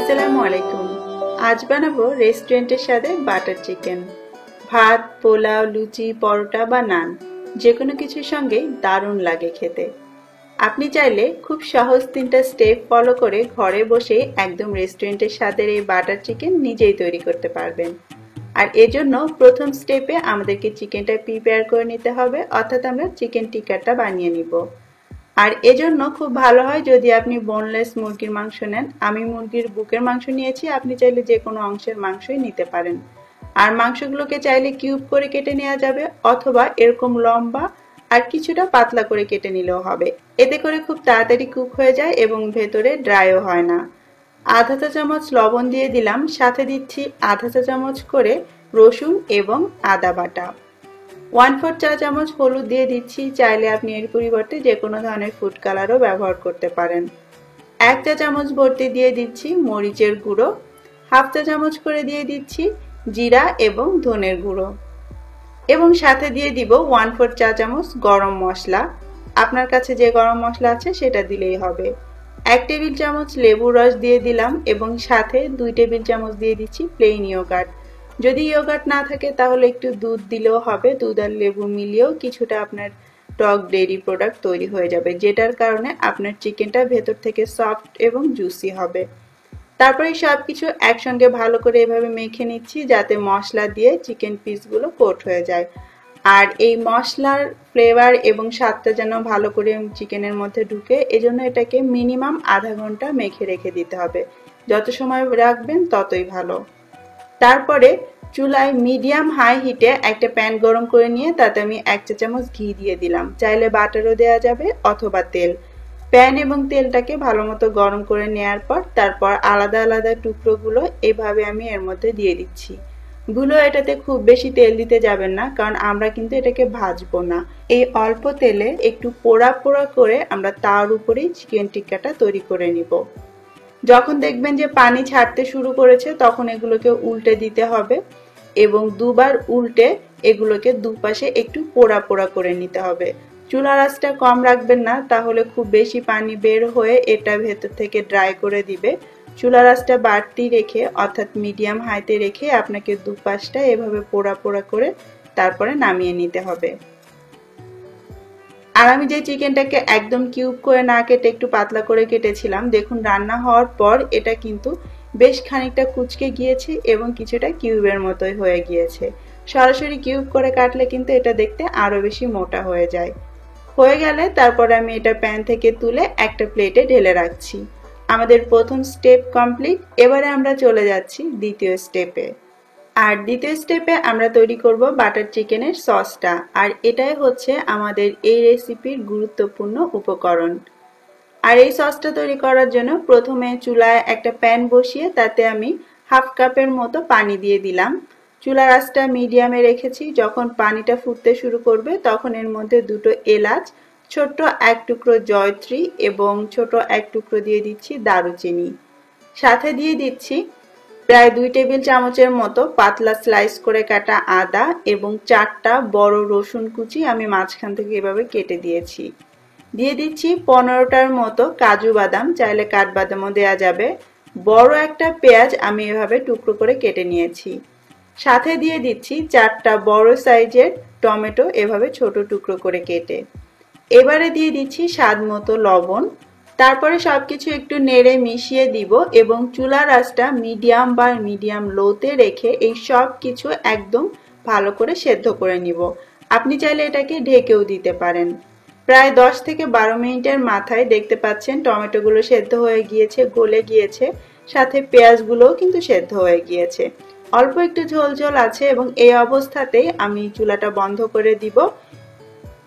আসসালামু আলাইকুম। আজ বানাবো রেস্টুরেন্টের স্বাদে বাটার চিকেন। ভাত, পোলাও, লুচি, পরোটা বা নান যে কোনো কিছুর সঙ্গেই দারুণ লাগে খেতে। আপনি চাইলে খুব সহজ 3টা স্টেপ ফলো করে ঘরে বসে একদম রেস্টুরেন্টের স্বাদের এই বাটার চিকেন নিজেই তৈরি করতে পারবেন। আর এজন্য প্রথম স্টেপে আমাদেরকে চিকেনটা প্রিপেয়ার করে নিতে হবে, অর্থাৎ আমরা চিকেন টিক্কাটা বানিয়ে নিব। আর এজন্য খুব ভালো হয় যদি আপনি বোনলেস মুরগির মাংস নেন। আমি মুরগির বুকের মাংস নিয়েছি, আপনি চাইলে যে কোনো অংশের মাংসই নিতে পারেন। আর মাংসগুলোকে চাইলে কিউব করে কেটে নেওয়া যাবে, অথবা এরকম লম্বা আর কিছুটা পাতলা করে কেটে নিলেও হবে। এতে করে খুব তাড়াতাড়ি কুক হয়ে যায় এবং ভেতরে ড্রাইও হয় না। আধা চা চামচ লবণ দিয়ে দিলাম, সাথে দিচ্ছি আধা চা চামচ করে রসুন এবং আদা বাটা। 1/4 চা চামচ হলুদ দিয়ে দিচ্ছি, চাইলে আপনি এর পরিবর্তে যে কোনো ধরনের ফুড কালারও ব্যবহার করতে পারেন। 1 চা চামচ ভর্তি দিয়ে দিচ্ছি মরিচের গুঁড়ো, হাফ চা চামচ করে দিয়ে দিচ্ছি জিরা এবং ধনের গুঁড়ো, এবং সাথে দিয়ে দিব 1/4 চা চামচ গরম মশলা। আপনার কাছে যে গরম মশলা আছে সেটা দিলেই হবে। 1 টেবিল চামচ লেবুর রস দিয়ে দিলাম এবং সাথে 2 টেবিল চামচ দিয়ে দিচ্ছি প্লেন ইয়োগার্ট। যদি ইয়োগার্ট না থাকে তাহলে একটু দুধ দিলেও হবে। দুধ আর লেবু মিলিয়েও কিছুটা আপনার টক ডেইরি প্রোডাক্ট তৈরি হয়ে যাবে, যেটার কারণে আপনার চিকেনটা ভেতর থেকে সফট এবং জুসি হবে। তারপরে সবকিছু একসঙ্গে ভালো করে এভাবে মেখে নিচ্ছি যাতে মশলা দিয়ে চিকেন পিসগুলো কোট হয়ে যায়। আর এই মশলার ফ্লেভার এবং স্বাদটা যেন ভালো করে চিকেনের মধ্যে ঢুকে, এজন্য এটাকে মিনিমাম আধা ঘন্টা মেখে রেখে দিতে হবে। যত সময় রাখবেন ততই ভালো। তারপরে চুলায় মিডিয়াম হাই হিটে একটা প্যান গরম করে নিয়ে তাতে আমি 1 চা চামচ ঘি দিয়ে দিলাম, চাইলে বাটারও দেওয়া যাবে অথবা তেল। প্যান এবং তেলটাকে ভালো মতো গরম করে নেওয়ার পর তারপর আলাদা আলাদা টুকরোগুলো এভাবে আমি এর মধ্যে দিয়ে দিচ্ছি। ভুলো এটাতে খুব বেশি তেল দিতে যাবেন না, কারণ আমরা কিন্তু এটাকে ভাজবো না। এই অল্প তেলে একটু পোড়া পোড়া করে আমরা তার উপরেই চিকেন টিক্কাটা তৈরি করে নিব। যখন দেখবেন যে পানি ছাড়তে শুরু করেছে তখন এগুলোকে উল্টে দিতে হবে এবং দুবার উল্টে এগুলোকে দুপাশে একটু পোড়া পোড়া করে নিতে হবে। চুলার আঁচটা কম রাখবেন না, তাহলে খুব বেশি পানি বের হয়ে এটা ভেতর থেকে ড্রাই করে দিবে। চুলার আঁচটা বাড়তি রেখে অর্থাৎ মিডিয়াম হাইতে রেখে আপনাকে দুপাশটা এভাবে পোড়া পোড়া করে তারপরে নামিয়ে নিতে হবে। আর আমি যে চিকেনটাকে একদম কিউব করে না কেটে একটু পাতলা করে কেটেছিলাম, দেখুন রান্না হওয়ার পর এটা কিন্তু বেশ খানিকটা কুঁচকে গিয়েছে এবং কিছুটা কিউবের মতোই হয়ে গিয়েছে। সরাসরি কিউব করে কাটলে কিন্তু এটা দেখতে আরো বেশি মোটা হয়ে যায়। হয়ে গেলে তারপরে আমি এটা প্যান থেকে তুলে একটা প্লেটে ঢেলে রাখছি। আমাদের প্রথম স্টেপ কমপ্লিট। এবারে আমরা চলে যাচ্ছি দ্বিতীয় স্টেপে। আর দ্বিতীয় স্টেপে আমরা তৈরি করব বাটার চিকেনের সসটা, আর এটাই হচ্ছে আমাদের এই রেসিপির গুরুত্বপূর্ণ উপকরণ। আর এই সসটা তৈরি করার জন্য প্রথমে চুলায় একটা প্যান বসিয়ে তাতে আমি হাফ কাপের মতো পানি দিয়ে দিলাম। চুলার আঁচটা মিডিয়ামে রেখেছি। যখন পানিটা ফুটতে শুরু করবে তখন এর মধ্যে 2টো এলাচ, ছোট্ট 1 টুকরো জয়ত্রী এবং ছোট 1 টুকরো দিয়ে দিচ্ছি দারুচিনি। সাথে দিয়ে দিচ্ছি প্রায় 2 টেবিল চামচের মতো পাতলা স্লাইস করে কাটা আদা এবং 4টা বড় রসুন কুচি আমি মাঝখান থেকে এভাবে কেটে দিয়েছি। দিয়ে দিচ্ছি 15টার মতো কাজু বাদাম, চাইলে কাঠবাদামও দেওয়া যাবে। বড় একটা পেঁয়াজ আমি এভাবে টুকরো করে কেটে নিয়েছি। সাথে দিয়ে দিচ্ছি 4টা বড় সাইজের টমেটো এভাবে ছোট টুকরো করে কেটে। এবারে দিয়ে দিচ্ছি স্বাদ মতো লবণ। তারপরে সবকিছু একটু নেড়ে মিশিয়ে দিব এবং চুলার আঁচটা মিডিয়াম বা মিডিয়াম লোতে রেখে এই সব কিছু একদম ভালো করে সেদ্ধ করে নিব। আপনি চাইলে এটাকে ঢেকেও দিতে পারেন। প্রায় 10 থেকে 12 মিনিটের মাথায় দেখতে পাচ্ছেন টমেটোগুলো সেদ্ধ হয়ে গিয়েছে, গলে গিয়েছে, সাথে পেঁয়াজগুলোও কিন্তু সেদ্ধ হয়ে গিয়েছে। অল্প একটু ঝোল ঝোল আছে এবং এই অবস্থাতেই আমি চুলাটা বন্ধ করে দিব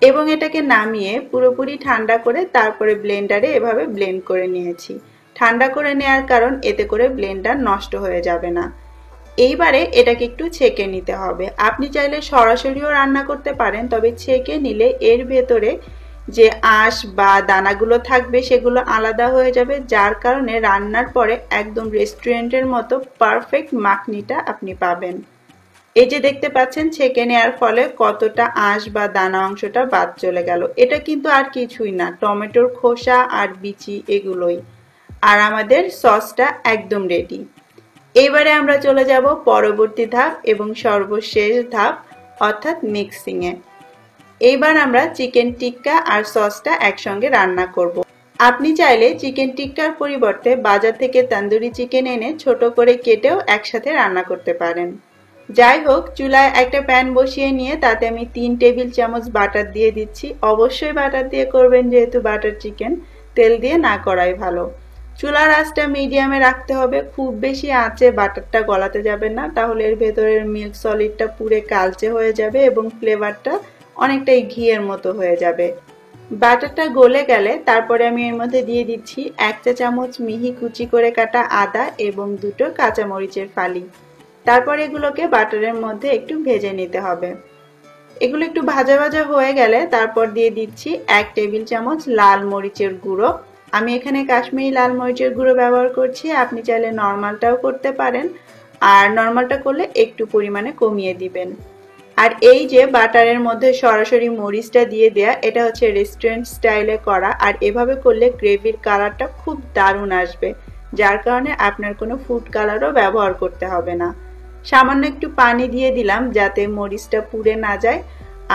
এবং এটাকে নামিয়ে পুরোপুরি ঠান্ডা করে তারপরে ব্লেন্ডারে এভাবে ব্লেন্ড করে নিয়েছি। ঠান্ডা করে নেওয়ার কারণ এতে করে ব্লেন্ডার নষ্ট হয়ে যাবে না। এইবারে এটাকে একটু ছেঁকে নিতে হবে। আপনি চাইলে সরাসরিও রান্না করতে পারেন, তবে ছেঁকে নিলে এর ভেতরে যে আঁশ বা দানাগুলো থাকবে সেগুলো আলাদা হয়ে যাবে, যার কারণে রান্নার পরে একদম রেস্টুরেন্টের মতো পারফেক্ট মাখনিটা আপনি পাবেন। এই যে দেখতে পাচ্ছেন ছেঁকে নেওয়ার ফলে কতটা আঁশ বা দানা অংশটা বাদ চলে গেল। এটা কিন্তু আর কিছুই না, টমেটোর খোসা আর বিচি এগুলোই। আর আমাদের সসটা একদম রেডি। এবারে আমরা চলে যাব পরবর্তী ধাপ এবং সর্বশেষ ধাপ অর্থাৎ মিক্সিংয়ে। এইবার আমরা চিকেন টিক্কা আর সসটা একসঙ্গে রান্না করব। আপনি চাইলে চিকেন টিক্কার পরিবর্তে বাজার থেকে তন্দুরি চিকেন এনে ছোট করে কেটেও একসাথে রান্না করতে পারেন। যাই হোক, চুলায় একটা প্যান বসিয়ে নিয়ে তাতে আমি 3 টেবিল চামচ বাটার দিয়ে দিচ্ছি। অবশ্যই বাটার দিয়ে করবেন, যেহেতু বাটার চিকেন, তেল দিয়ে না করাই ভালো। চুলার আঁচটা মিডিয়ামে রাখতে হবে, খুব বেশি আঁচে বাটারটা গলাতে যাবে না, তাহলে এর ভেতরের মিল্ক সলিডটা পুরো কালচে হয়ে যাবে এবং ফ্লেভারটা অনেকটাই ঘিয়ের মতো হয়ে যাবে। বাটারটা গলে গেলে তারপরে আমি এর মধ্যে দিয়ে দিচ্ছি 1 চা চামচ মিহি কুচি করে কাটা আদা এবং 2টো কাঁচামরিচের ফালি। তারপর এগুলোকে বাটারের মধ্যে একটু ভেজে নিতে হবে। এগুলো একটু ভাজা ভাজা হয়ে গেলে তারপর দিয়ে দিচ্ছি 1 টেবিল চামচ লাল মরিচের গুঁড়ো। আমি এখানে কাশ্মীরি লাল মরিচের গুঁড়ো ব্যবহার করছি, আপনি চাইলে নর্মালটাও করতে পারেন, আর নর্মালটা করলে একটু পরিমাণে কমিয়ে দিবেন। আর এই যে বাটারের মধ্যে সরাসরি মরিচটা দিয়ে দেয়া, এটা হচ্ছে রেস্টুরেন্ট স্টাইলে করা, আর এভাবে করলে গ্রেভির কালারটা খুব দারুণ আসবে, যার কারণে আপনার কোনো ফুড কালারও ব্যবহার করতে হবে না। সামান্য একটু পানি দিয়ে দিলাম যাতে মরিচটা পুড়ে না যায়,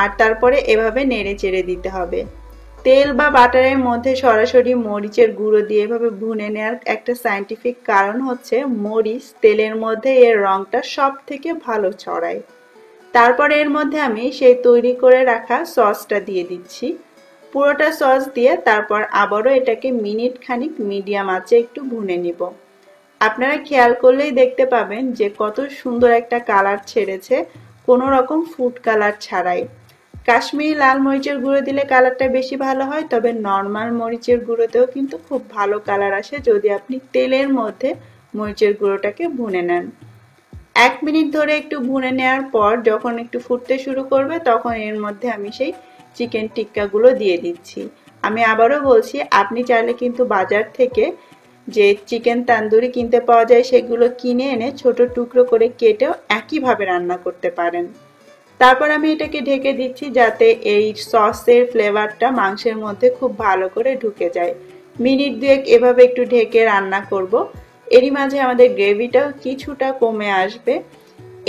আর তারপরে এভাবে নেড়ে চেড়ে দিতে হবে। তেল বা বাটারের মধ্যে সরাসরি মরিচের গুঁড়ো দিয়ে এভাবে ভুনে নেওয়ার একটা সায়েন্টিফিক কারণ হচ্ছে মরিচ তেলের মধ্যে এর রংটা সব থেকে ভালো ছড়ায়। তারপরে এর মধ্যে আমি সেই তৈরি করে রাখা সসটা দিয়ে দিচ্ছি। পুরোটা সস দিয়ে তারপর আবারও এটাকে মিনিট খানিক মিডিয়াম আঁচে একটু ভুনে নিব। আপনারা খেয়াল করলেই দেখতে পাবেন যে কত সুন্দর একটা কালার ছেড়েছে, কোনো রকম ফুড কালার ছাড়াই। কাশ্মীরি লাল মরিচের গুঁড়ো দিলে কালারটা বেশি ভালো হয়, তবে নর্মাল মরিচের গুঁড়োতেও কিন্তু খুব ভালো কালার আসে যদি আপনি তেলের মধ্যে মরিচের গুঁড়োটাকে ভুনে নেন। 1 মিনিট ধরে একটু ভুনে নেওয়ার পর যখন একটু ফুটতে শুরু করবে তখন এর মধ্যে আমি সেই চিকেন টিক্কাগুলো দিয়ে দিচ্ছি। আমি আবারও বলছি, আপনি চাইলে কিন্তু বাজার থেকে যে চিকেন তান্দুরি কিনতে পাওয়া যায় সেগুলো কিনে এনে ছোট টুকরো করে কেটেও একইভাবে রান্না করতে পারেন। তারপর আমি এটাকে ঢেকে দিচ্ছি যাতে এই সসের ফ্লেভারটা মাংসের মধ্যে খুব ভালো করে ঢুকে যায়। মিনিট 2 এভাবে একটু ঢেকে রান্না করব। এরই মাঝে আমাদের গ্রেভিটাও কিছুটা কমে আসবে।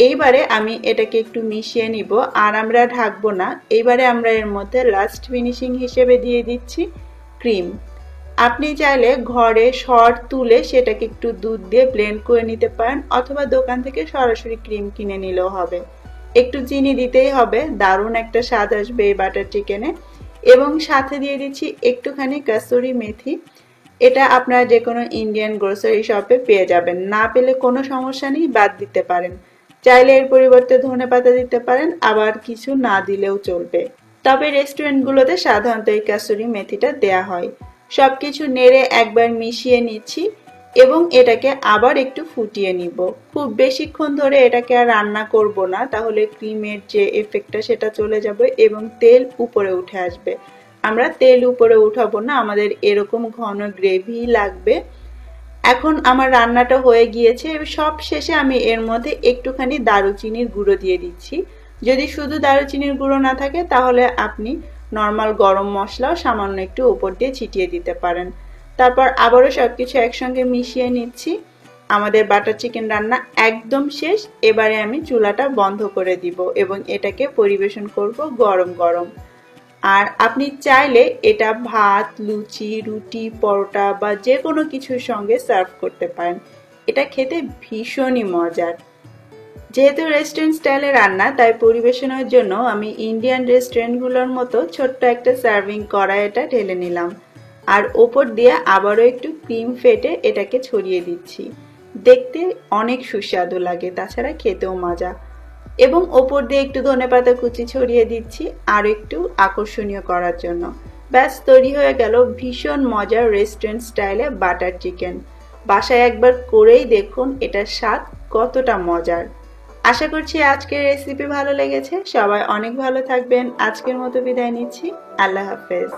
এইবারে আমি এটাকে একটু মিশিয়ে নিব, আর আমরা ঢাকবো না। এইবারে আমরা এর মধ্যে লাস্ট ফিনিশিং হিসেবে দিয়ে দিচ্ছি ক্রিম। আপনি চাইলে ঘরে সর তুলে সেটাকে একটু দুধ দিয়ে ব্লেন্ড করে নিতে পারেন, অথবা দোকান থেকে সরাসরি ক্রিম কিনে নিলেও হবে। একটু চিনি দিতেই হবে, দারুণ একটা স্বাদ আসবে এই বাটার চিকেনে। এবং সাথে দিয়ে দিচ্ছি একটুখানি কাসুরি মেথি। এটা আপনারা যে কোনো ইন্ডিয়ান গ্রোসারি শপে পেয়ে যাবেন, না পেলে কোনো সমস্যা নেই, বাদ দিতে পারেন। চাইলে এর পরিবর্তে ধনেপাতা দিতে পারেন, আবার কিছু না দিলেও চলবে। তবে রেস্টুরেন্টগুলোতে সাধারণত এই কাসুরি মেথিটা দেয়া হয়। সবকিছু নেড়ে একবার মিশিয়ে নিচ্ছি এবং এটাকে আবার একটু ফুটিয়ে নিব। খুব বেশিক্ষণ ধরে এটাকে আর রান্না করব না, তাহলে ক্রিমের যে এফেক্টটা সেটা চলে যাবে এবং তেল উপরে উঠে আসবে। আমরা তেল উপরে উঠাবো না, আমাদের এরকম ঘন গ্রেভি লাগবে। এখন আমার রান্নাটা হয়ে গিয়েছে। সব শেষে আমি এর মধ্যে একটুখানি দারুচিনির গুঁড়ো দিয়ে দিচ্ছি। যদি শুধু দারুচিনির গুঁড়ো না থাকে তাহলে আপনি নর্মাল গরম মশলাও সামান্য একটু উপর দিয়ে ছিটিয়ে দিতে পারেন। তারপর আবারও সবকিছু একসঙ্গে মিশিয়ে নিচ্ছি। আমাদের বাটার চিকেন রান্না একদম শেষ। এবারে আমি চুলাটা বন্ধ করে দিব এবং এটাকে পরিবেশন করব গরম গরম। আর আপনি চাইলে এটা ভাত, লুচি, রুটি, পরোটা বা যে কোনো কিছুর সঙ্গে সার্ভ করতে পারেন। এটা খেতে ভীষণই মজার। যেহেতু রেস্টুরেন্ট স্টাইলে রান্না, তাই পরিবেশনের জন্য আমি ইন্ডিয়ান রেস্টুরেন্টগুলোর মতো ছোট্ট একটা সার্ভিং কড়াই এটা ঢেলে নিলাম, আর ওপর দিয়ে আবারও একটু ক্রিম ফেটে এটাকে ছড়িয়ে দিচ্ছি। দেখতে অনেক সুস্বাদু লাগে, তাছাড়া খেতেও মজা। এবং ওপর দিয়ে একটু ধনেপাতা কুচি ছড়িয়ে দিচ্ছি আর একটু আকর্ষণীয় করার জন্য। ব্যাস তৈরি হয়ে গেল ভীষণ মজার রেস্টুরেন্ট স্টাইলে বাটার চিকেন। বাসায় একবার করেই দেখুন এটার স্বাদ কতটা মজার। আশা করছি আজকের রেসিপি ভালো লেগেছে। সবাই অনেক ভালো থাকবেন। আজকের মতো বিদায় নিচ্ছি। আল্লাহ হাফেজ।